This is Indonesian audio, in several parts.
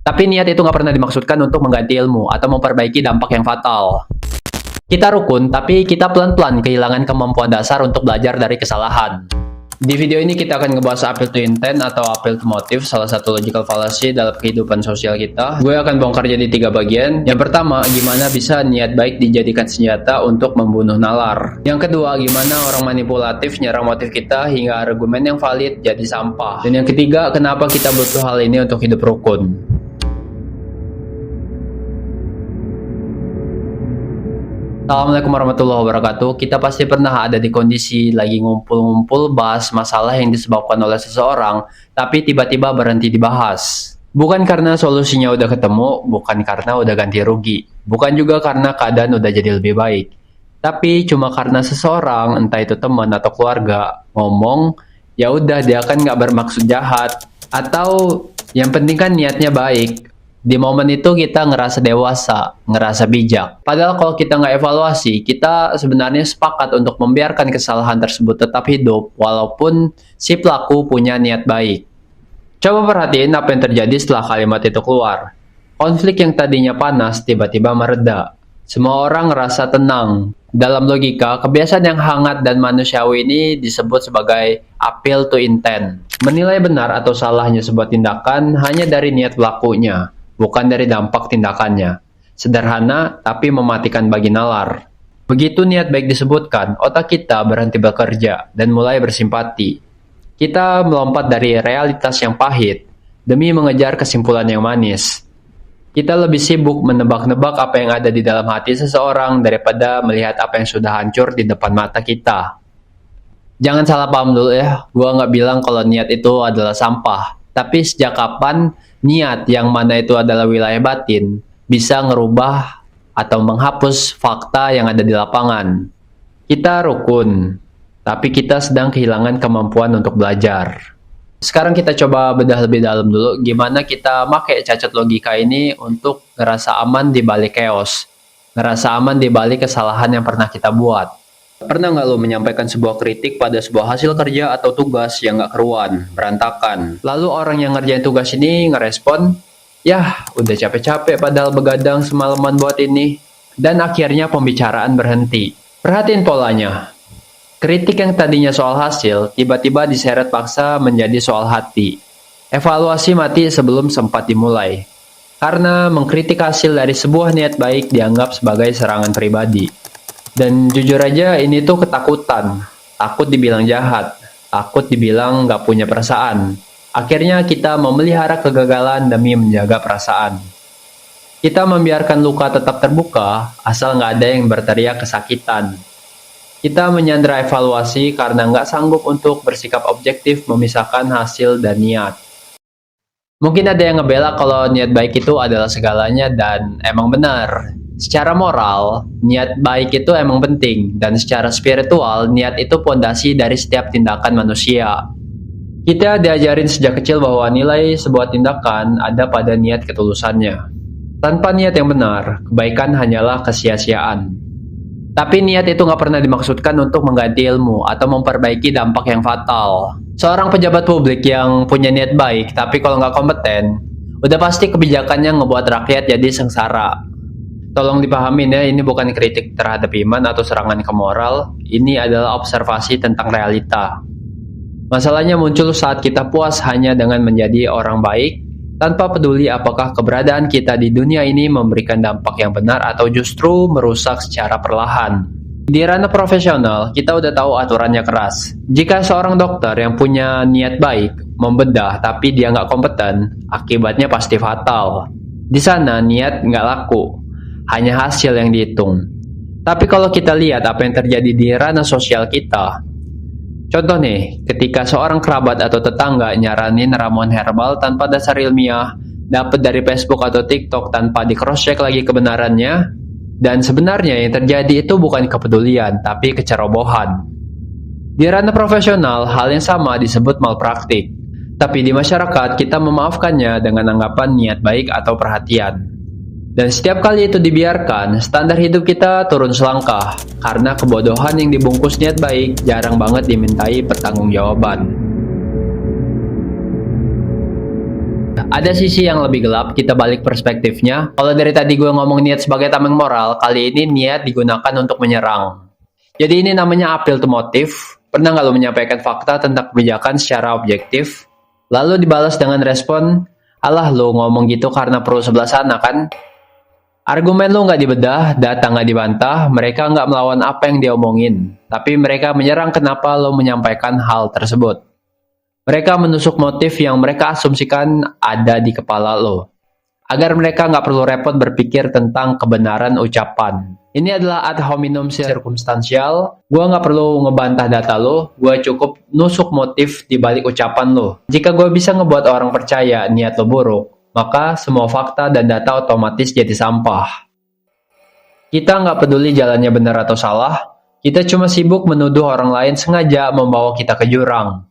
Tapi niat itu nggak pernah dimaksudkan untuk mengganti ilmu atau memperbaiki dampak yang fatal. Kita rukun, tapi kita pelan-pelan kehilangan kemampuan dasar untuk belajar dari kesalahan. Di video ini kita akan ngebahas appeal to intent atau appeal to motive, salah satu logical fallacy dalam kehidupan sosial kita. Gue akan bongkar jadi 3 bagian. Yang pertama, gimana bisa niat baik dijadikan senjata untuk membunuh nalar. Yang kedua, gimana orang manipulatif nyerang motif kita hingga argumen yang valid jadi sampah. Dan yang ketiga, kenapa kita butuh hal ini untuk hidup rukun. Assalamualaikum warahmatullahi wabarakatuh. Kita pasti pernah ada di kondisi lagi ngumpul-ngumpul bahas masalah yang disebabkan oleh seseorang, tapi tiba-tiba berhenti dibahas. Bukan karena solusinya udah ketemu, bukan karena udah ganti rugi, bukan juga karena keadaan udah jadi lebih baik. Tapi cuma karena seseorang, entah itu teman atau keluarga, ngomong, ya udah dia kan nggak bermaksud jahat, atau yang penting kan niatnya baik. Di momen itu kita ngerasa dewasa, ngerasa bijak. Padahal kalau kita nggak evaluasi, kita sebenarnya sepakat untuk membiarkan kesalahan tersebut tetap hidup, walaupun si pelaku punya niat baik. Coba perhatiin apa yang terjadi setelah kalimat itu keluar. Konflik yang tadinya panas tiba-tiba mereda. Semua orang ngerasa tenang. Dalam logika, kebiasaan yang hangat dan manusiawi ini disebut sebagai appeal to intent. Menilai benar atau salahnya sebuah tindakan hanya dari niat pelakunya, bukan dari dampak tindakannya. Sederhana, tapi mematikan bagi nalar. Begitu niat baik disebutkan, otak kita berhenti bekerja dan mulai bersimpati. Kita melompat dari realitas yang pahit demi mengejar kesimpulan yang manis. Kita lebih sibuk menebak-nebak apa yang ada di dalam hati seseorang daripada melihat apa yang sudah hancur di depan mata kita. Jangan salah paham dulu ya, gua nggak bilang kalau niat itu adalah sampah. Tapi sejak kapan niat yang mana itu adalah wilayah batin bisa ngerubah atau menghapus fakta yang ada di lapangan? Kita rukun, tapi kita sedang kehilangan kemampuan untuk belajar. Sekarang kita coba bedah lebih dalam dulu gimana kita pakai cacat logika ini untuk ngerasa aman di balik chaos, ngerasa aman di balik kesalahan yang pernah kita buat. Pernah nggak lo menyampaikan sebuah kritik pada sebuah hasil kerja atau tugas yang nggak keruan, berantakan? Lalu orang yang ngerjain tugas ini ngerespon, "Yah, udah capek-capek padahal begadang semalaman buat ini." Dan akhirnya pembicaraan berhenti. Perhatiin polanya. Kritik yang tadinya soal hasil, tiba-tiba diseret paksa menjadi soal hati. Evaluasi mati sebelum sempat dimulai. Karena mengkritik hasil dari sebuah niat baik dianggap sebagai serangan pribadi. Dan jujur aja ini tuh ketakutan. Takut dibilang jahat. Takut dibilang nggak punya perasaan. Akhirnya kita memelihara kegagalan demi menjaga perasaan. Kita membiarkan luka tetap terbuka asal nggak ada yang berteriak kesakitan. Kita menyandera evaluasi karena nggak sanggup untuk bersikap objektif memisahkan hasil dan niat. Mungkin ada yang ngebela kalau niat baik itu adalah segalanya dan emang benar. Secara moral, niat baik itu emang penting, dan secara spiritual, niat itu pondasi dari setiap tindakan manusia. Kita diajarin sejak kecil bahwa nilai sebuah tindakan ada pada niat ketulusannya. Tanpa niat yang benar, kebaikan hanyalah kesia-siaan. Tapi niat itu nggak pernah dimaksudkan untuk mengganti ilmu atau memperbaiki dampak yang fatal. Seorang pejabat publik yang punya niat baik, tapi kalau nggak kompeten, udah pasti kebijakannya ngebuat rakyat jadi sengsara. Tolong dipahamin ya, ini bukan kritik terhadap iman atau serangan ke moral, ini adalah observasi tentang realita. Masalahnya muncul saat kita puas hanya dengan menjadi orang baik, tanpa peduli apakah keberadaan kita di dunia ini memberikan dampak yang benar atau justru merusak secara perlahan. Di ranah profesional, kita udah tahu aturannya keras. Jika seorang dokter yang punya niat baik, membedah tapi dia nggak kompeten, akibatnya pasti fatal. Di sana niat nggak laku. Hanya hasil yang dihitung. Tapi kalau kita lihat apa yang terjadi di ranah sosial kita, contoh nih, ketika seorang kerabat atau tetangga nyaranin ramuan herbal tanpa dasar ilmiah, dapat dari Facebook atau TikTok tanpa di cross check lagi kebenarannya, dan sebenarnya yang terjadi itu bukan kepedulian, tapi kecerobohan. Di ranah profesional, hal yang sama disebut malpraktik. Tapi di masyarakat, kita memaafkannya dengan anggapan niat baik atau perhatian. Dan setiap kali itu dibiarkan, standar hidup kita turun selangkah, karena kebodohan yang dibungkus niat baik jarang banget dimintai pertanggungjawaban. Ada sisi yang lebih gelap, kita balik perspektifnya. Kalau dari tadi gue ngomong niat sebagai tameng moral, kali ini niat digunakan untuk menyerang. Jadi ini namanya appeal to motive. Pernah nggak lo menyampaikan fakta tentang kebijakan secara objektif? Lalu dibalas dengan respon, alah lo ngomong gitu karena pro sebelah sana kan? Argumen lo nggak dibedah, data nggak dibantah, mereka nggak melawan apa yang dia omongin. Tapi mereka menyerang kenapa lo menyampaikan hal tersebut. Mereka menusuk motif yang mereka asumsikan ada di kepala lo. Agar mereka nggak perlu repot berpikir tentang kebenaran ucapan. Ini adalah ad hominem circumstantial. Gue nggak perlu ngebantah data lo, gue cukup nusuk motif di balik ucapan lo. Jika gue bisa ngebuat orang percaya niat lo buruk, maka semua fakta dan data otomatis jadi sampah. Kita nggak peduli jalannya benar atau salah, kita cuma sibuk menuduh orang lain sengaja membawa kita ke jurang.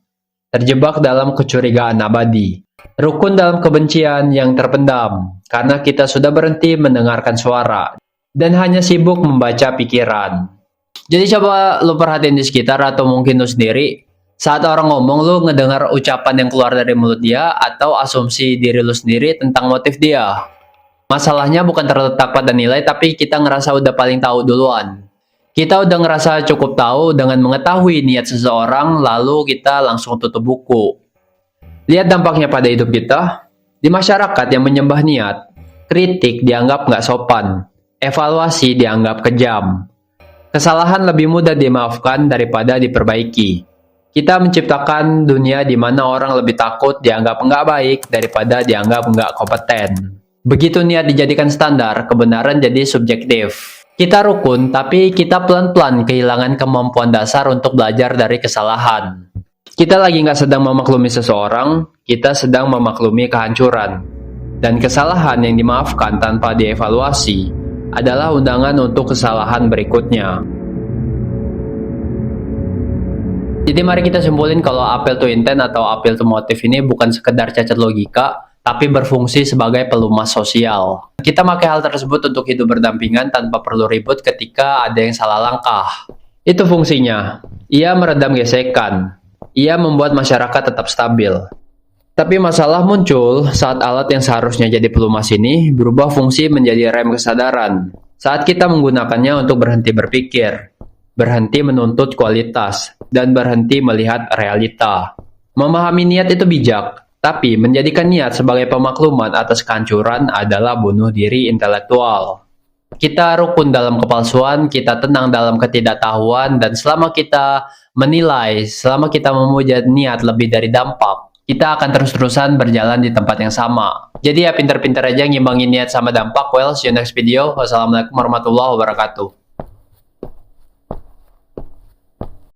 Terjebak dalam kecurigaan abadi. Rukun dalam kebencian yang terpendam, karena kita sudah berhenti mendengarkan suara, dan hanya sibuk membaca pikiran. Jadi coba lo perhatiin di sekitar atau mungkin lo sendiri, saat orang ngomong lo ngedengar ucapan yang keluar dari mulut dia, atau asumsi diri lo sendiri tentang motif dia. Masalahnya bukan terletak pada nilai, tapi kita ngerasa udah paling tahu duluan. Kita udah ngerasa cukup tahu dengan mengetahui niat seseorang, lalu kita langsung tutup buku. Lihat dampaknya pada hidup kita. Di masyarakat yang menyembah niat, kritik dianggap nggak sopan, evaluasi dianggap kejam. Kesalahan lebih mudah dimaafkan daripada diperbaiki. Kita menciptakan dunia di mana orang lebih takut dianggap nggak baik daripada dianggap nggak kompeten. Begitu niat dijadikan standar, kebenaran jadi subjektif. Kita rukun, tapi kita pelan-pelan kehilangan kemampuan dasar untuk belajar dari kesalahan. Kita lagi nggak sedang memaklumi seseorang, kita sedang memaklumi kehancuran. Dan kesalahan yang dimaafkan tanpa dievaluasi adalah undangan untuk kesalahan berikutnya. Jadi mari kita simpulin kalau appeal to intent atau appeal to motive ini bukan sekedar cacat logika, tapi berfungsi sebagai pelumas sosial. Kita pakai hal tersebut untuk hidup berdampingan tanpa perlu ribut ketika ada yang salah langkah. Itu fungsinya. Ia meredam gesekan. Ia membuat masyarakat tetap stabil. Tapi masalah muncul saat alat yang seharusnya jadi pelumas ini berubah fungsi menjadi rem kesadaran. Saat kita menggunakannya untuk berhenti berpikir, berhenti menuntut kualitas, dan berhenti melihat realita. Memahami niat itu bijak, tapi menjadikan niat sebagai pemakluman atas kehancuran adalah bunuh diri intelektual. Kita rukun dalam kepalsuan, kita tenang dalam ketidaktahuan, dan selama kita menilai, selama kita memuja niat lebih dari dampak, kita akan terus-terusan berjalan di tempat yang sama. Jadi ya pintar-pintar aja ngimbangin niat sama dampak. Well, see you next video. Wassalamualaikum warahmatullahi wabarakatuh.